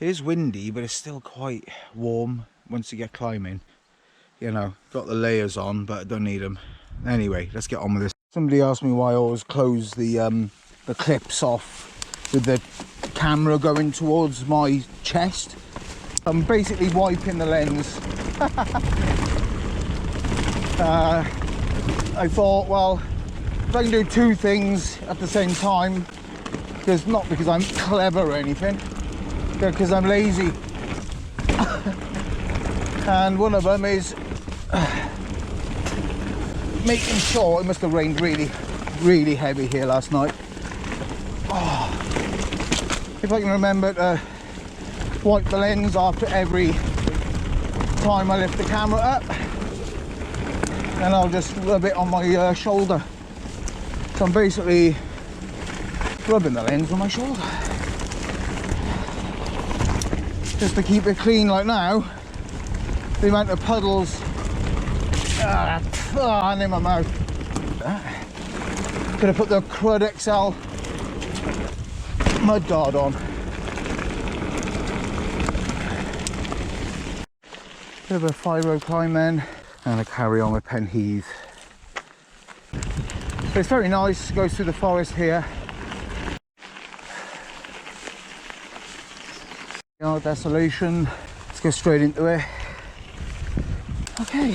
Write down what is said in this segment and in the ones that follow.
It is windy, but it's still quite warm once you get climbing. You know, got the layers on, but I don't need them. Anyway, let's get on with this. Somebody asked me why I always close the clips off with the camera going towards my chest. I'm basically wiping the lens. I thought, well, if I can do two things at the same time, because not because I'm clever or anything, because I'm lazy. And one of them is making sure, it must have rained really heavy here last night. Oh, if I can remember to wipe the lens after every time I lift the camera up, and I'll just rub it on my shoulder. So I'm basically rubbing the lens on my shoulder just to keep it clean. Like now, the amount of puddles and in my mouth. Could have put the Crud XL mud guard on. Bit of a 5-row climb then, and I carry on with Penheath. So it's very nice, goes through the forest here. Desolation. Let's go straight into it. Okay.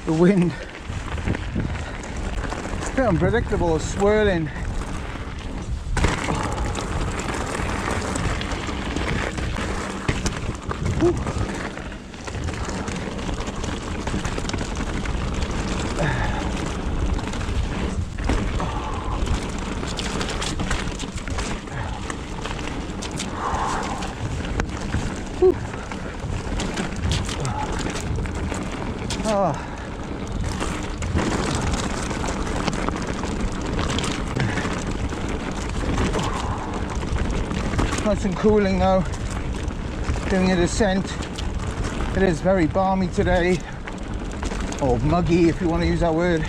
The wind. It's a bit unpredictable, swirling. Nice and cooling now, doing a descent. It is very balmy today, or muggy if you want to use that word.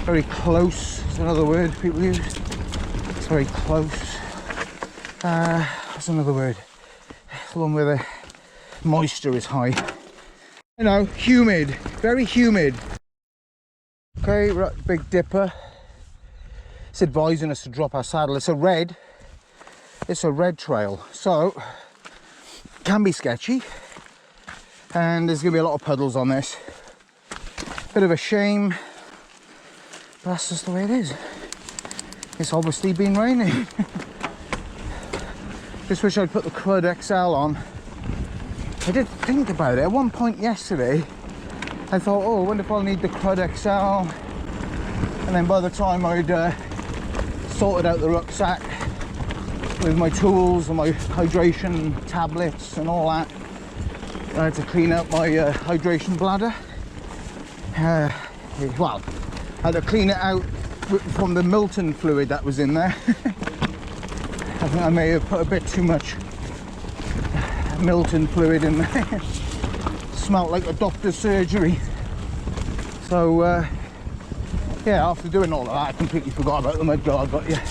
Very close is another word people use. It's very close. What's another word? The one where the moisture is high. You know, humid, very humid. Okay, right, Big Dipper. It's advising us to drop our saddle. It's a red trail, so it can be sketchy, and there's gonna be a lot of puddles on this. Bit of a shame, but that's just the way it is. It's obviously been raining. Just wish I'd put the Crud XL on. I did think about it at one point yesterday. I thought, oh, I wonder if I'll need the Crud XL, and then by the time I'd sorted out the rucksack with my tools and my hydration tablets and all that, I had to clean out my hydration bladder. Well, I had to clean it out from the Milton fluid that was in there. I think I may have put a bit too much Milton fluid in there. Smelled like a doctor's surgery. So yeah, after doing all of that, I completely forgot about the mud guard, but yeah,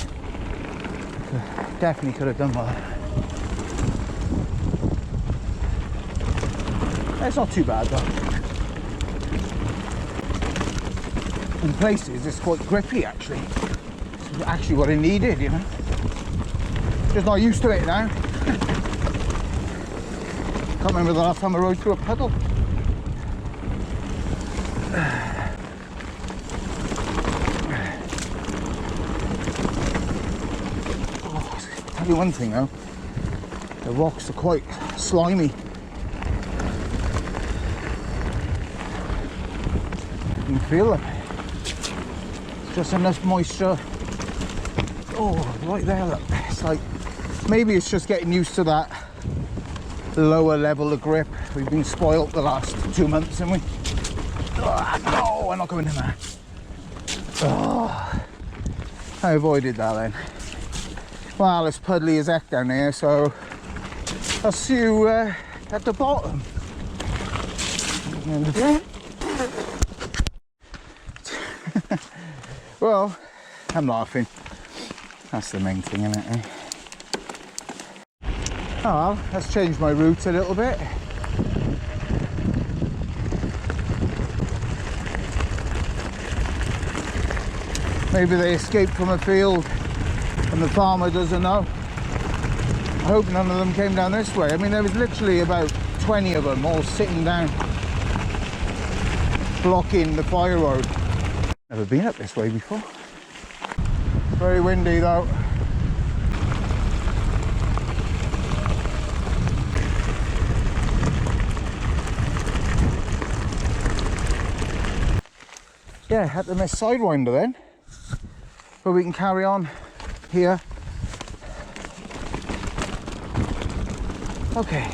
definitely could have done that. It's not too bad though. In places it's quite grippy actually. It's actually what I needed, you know. Just not used to it now. Can't remember the last time I rode through a puddle. Tell you one thing though, the rocks are quite slimy. You can feel them. Just enough moisture. Oh, right there, look. It's like, maybe it's just getting used to that lower level of grip. We've been spoilt the last 2 months, haven't we? Oh, we're not going in there. Oh, I avoided that then. Well, it's puddly as heck down here, so I'll see you at the bottom. And well, I'm laughing. That's the main thing, isn't it? Oh well, let's change my route a little bit. Maybe they escaped from a field and the farmer doesn't know. I hope none of them came down this way. I mean, there was literally about 20 of them all sitting down, blocking the fire road. Never been up this way before. Very windy though. Yeah, had to miss Sidewinder then. But we can carry on here. Okay.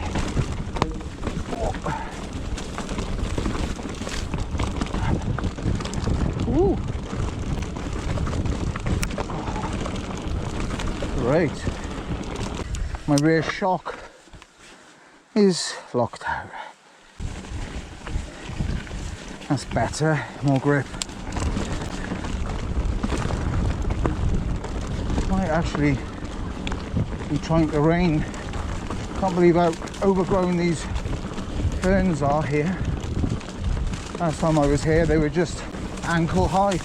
Ooh. Great. My rear shock is locked out. That's better, more grip. Might actually be trying to rain. Can't believe how overgrown these ferns are here. Last time I was here they were just ankle high.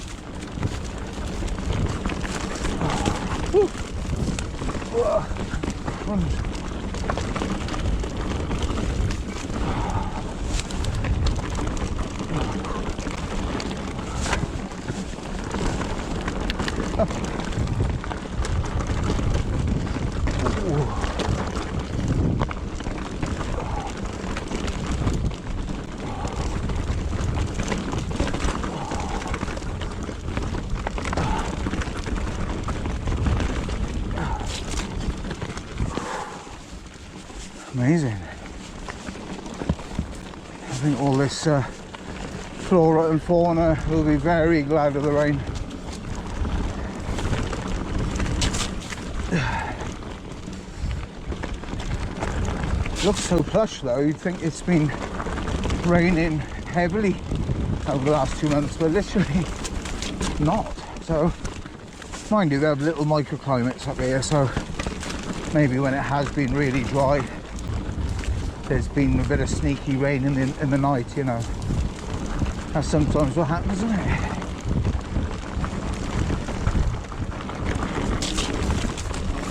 Amazing. I think all this flora and fauna will be very glad of the rain. Looks so plush though, you'd think it's been raining heavily over the last 2 months, but literally not. So, mind you, they have little microclimates up here, so maybe when it has been really dry, there's been a bit of sneaky rain in the night, you know. That's sometimes what happens, isn't it?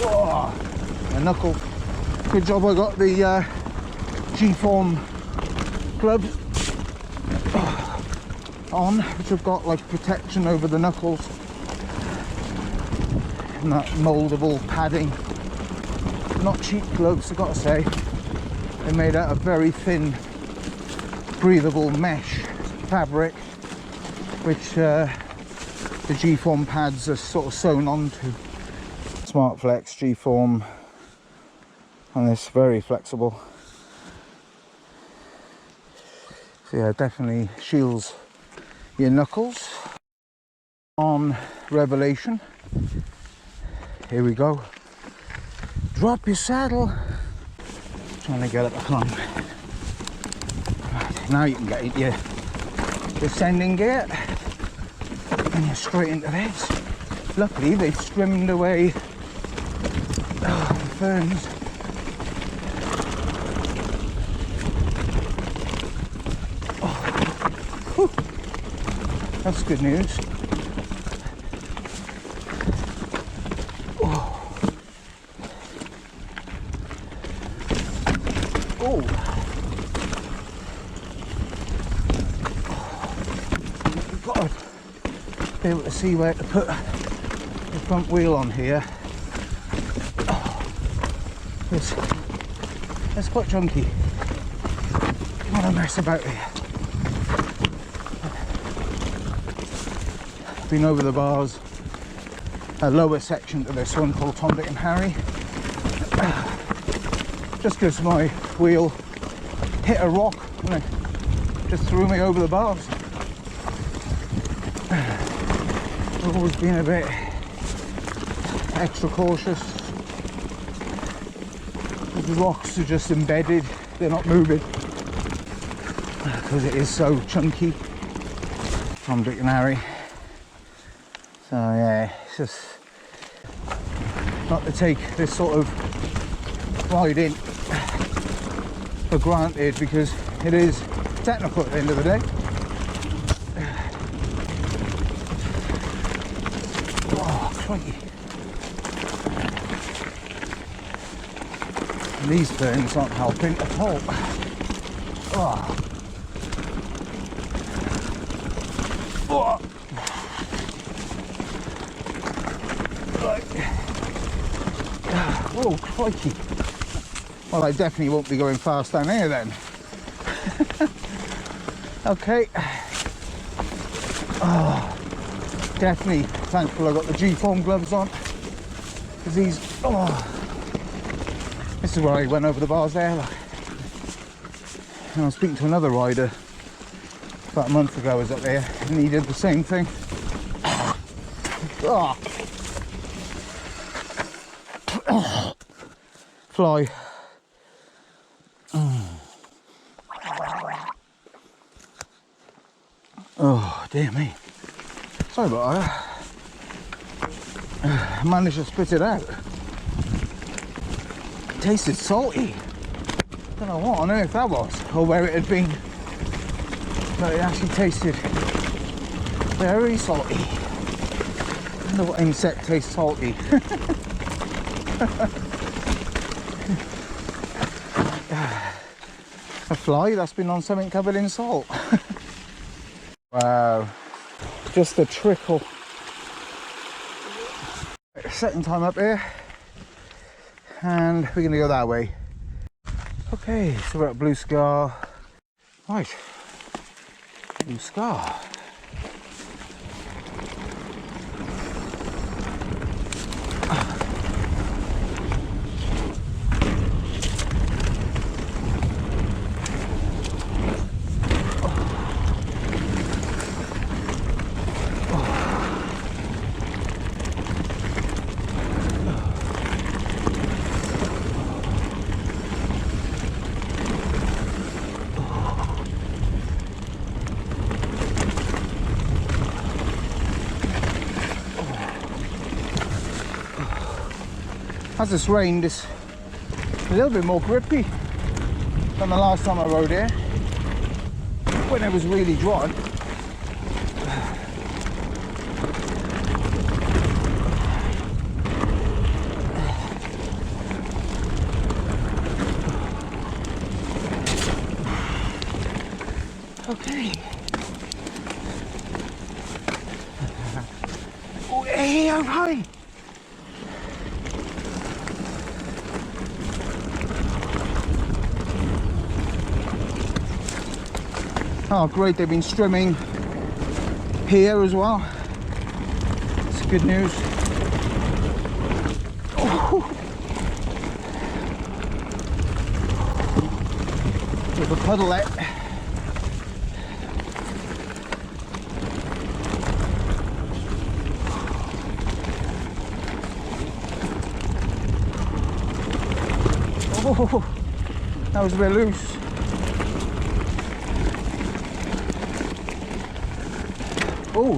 Oh, my knuckle. Good job I got the G-form gloves on, which have got like protection over the knuckles. And that mouldable padding. Not cheap gloves, I've got to say. They're made out of very thin, breathable mesh fabric, which the G-form pads are sort of sewn onto. Smart Flex G-form, and it's very flexible. So yeah, definitely shields your knuckles. On Revelation, here we go. Drop your saddle. Trying to get up the climb. Right, now you can get your descending gear and you're straight into this. Luckily they've trimmed away the ferns. That's good news. Oh. You've got to be able to see where to put the front wheel on here. It's quite chunky. Don't want to mess about here. Been over the bars, a lower section to this one called Tom, Dick and Harry. Just because my wheel hit a rock and it just threw me over the bars. I've always been a bit extra cautious. The rocks are just embedded, they're not moving. because it is so chunky from Dick and Harry. So yeah, it's just not to take this sort of riding for granted, because it is technical at the end of the day. Oh, crikey. And these ferns aren't helping at all. Oh. Oh. Right. Oh, crikey. Well, I definitely won't be going fast down here then. Okay. Oh, definitely thankful I got the G-foam gloves on, because these, oh, this is where I went over the bars there. Look. And I was speaking to another rider about a month ago. I was up there and he did the same thing. Oh. Fly. Oh dear me, sorry about that. I managed to spit it out. It tasted salty. Don't know what on earth that was, or where it had been, but it actually tasted very salty. I wonder what insect tastes salty. A fly that's been on something covered in salt. Wow, just a trickle. Second time up here, and we're going to go that way. Okay, so we're at Blue Scar. Right, Blue Scar. As it's rained, it's a little bit more grippy than the last time I rode here, when it was really dry. Okay. Oh, hey, I'm high. Oh great, they've been strimming here as well. It's good news. Oh. With a puddleette. Oh, that was a bit loose. Oh,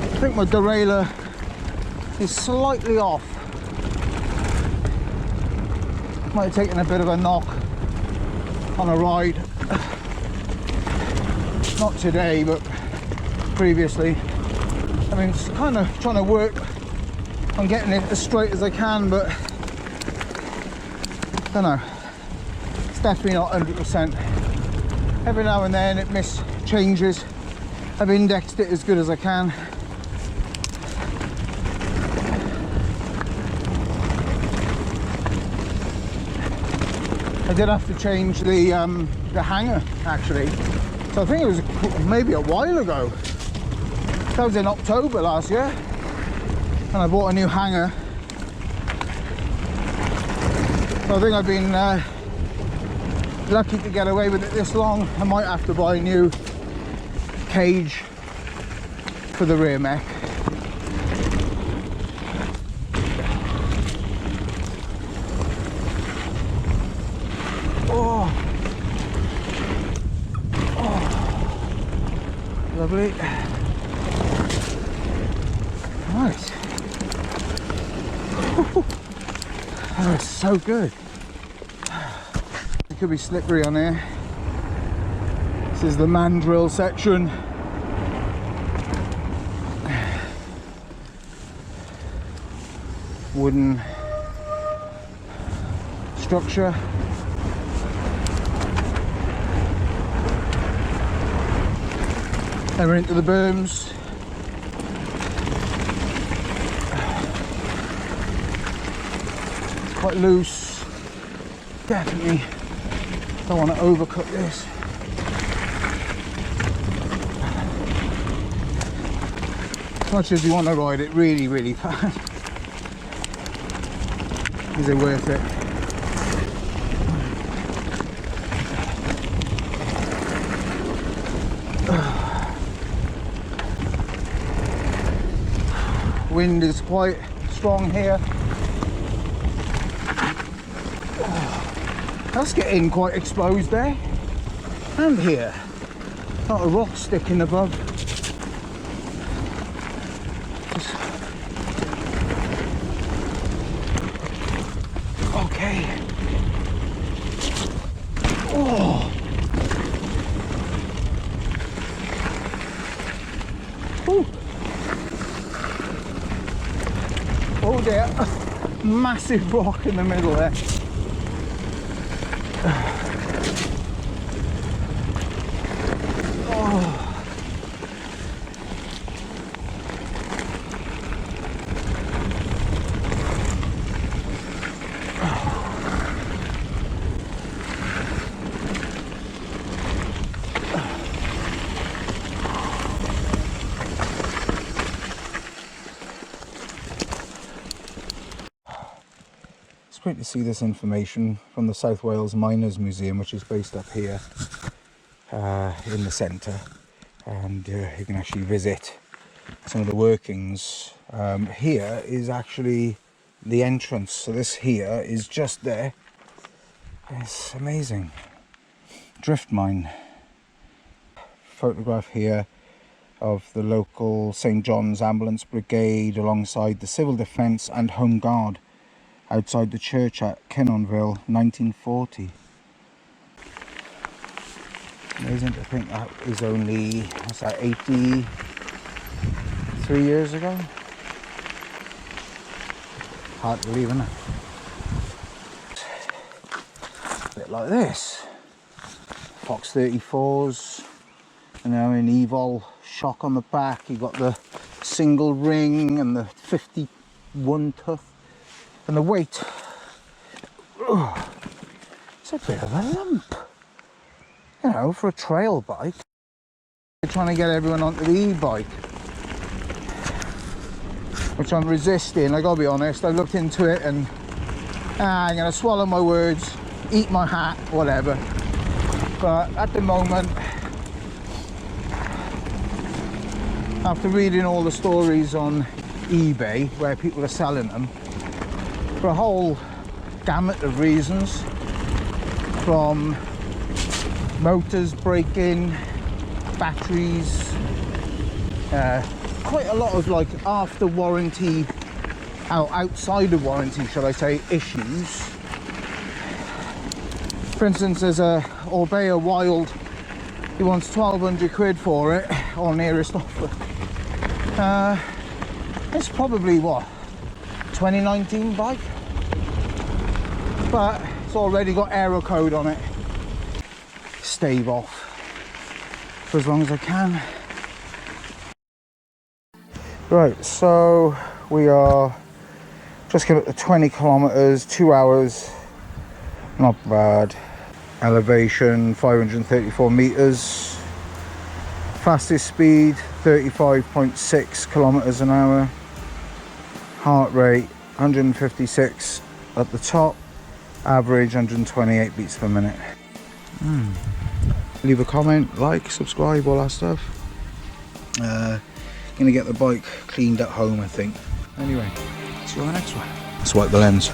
I think my derailleur is slightly off. Might have taken a bit of a knock on a ride. Not today, but previously. I mean, it's kind of trying to work on getting it as straight as I can, but I don't know, it's definitely not 100%. Every now and then it changes. I've indexed it as good as I can. I did have to change the hanger actually. So I think it was maybe a while ago. That was in October last year, and I bought a new hanger. So I think I've been lucky to get away with it this long. I might have to buy a new cage for the rear mech. Lovely. Right. Oh, it's so good. It could be slippery on here. This is the mandrill section. Wooden structure. Then we're into the berms. It's quite loose. Definitely don't want to overcook this. As much as you want to ride it really, really fast. Is it worth it? Wind is quite strong here. That's getting quite exposed there. And here. Not a rock sticking above. Okay. Oh. Ooh. Oh dear. Massive rock in the middle there. Oh. It's great to see this information from the South Wales Miners Museum, which is based up here in the centre, and you can actually visit some of the workings. Here is actually the entrance, so this here is just there. It's amazing. Drift mine. Photograph here of the local St John's Ambulance Brigade alongside the Civil Defence and Home Guard outside the church at Kinnonville, 1940. Amazing to think that is only, what's that, 83 years ago? Hard to believe, isn't it? A bit like this. Fox 34s, you know, in Evol shock on the back. You've got the single ring and the 51 tooth. And the weight, it's a bit of a lump, you know, for a trail bike. They're trying to get everyone onto the e-bike, which I'm resisting. I gotta be honest, I looked into it and I'm gonna swallow my words, eat my hat, whatever. But at the moment, after reading all the stories on eBay where people are selling them, for a whole gamut of reasons, from motors breaking, batteries, quite a lot of like after warranty, outside of warranty should I say, issues. For instance, there's a Orbea Wild, he wants 1200 quid for it, or nearest offer. It's probably what, 2019 bike, but it's already got aero code on it. Stave off for as long as I can. Right, so we are just getting up to 20 kilometers, 2 hours, not bad. Elevation 534 meters, fastest speed 35.6 kilometers an hour. Heart rate 156 at the top, average 128 beats per minute. Leave a comment, like, subscribe, all that stuff. Gonna get the bike cleaned at home, I think. Anyway, see you on the next one. Let's wipe the lens.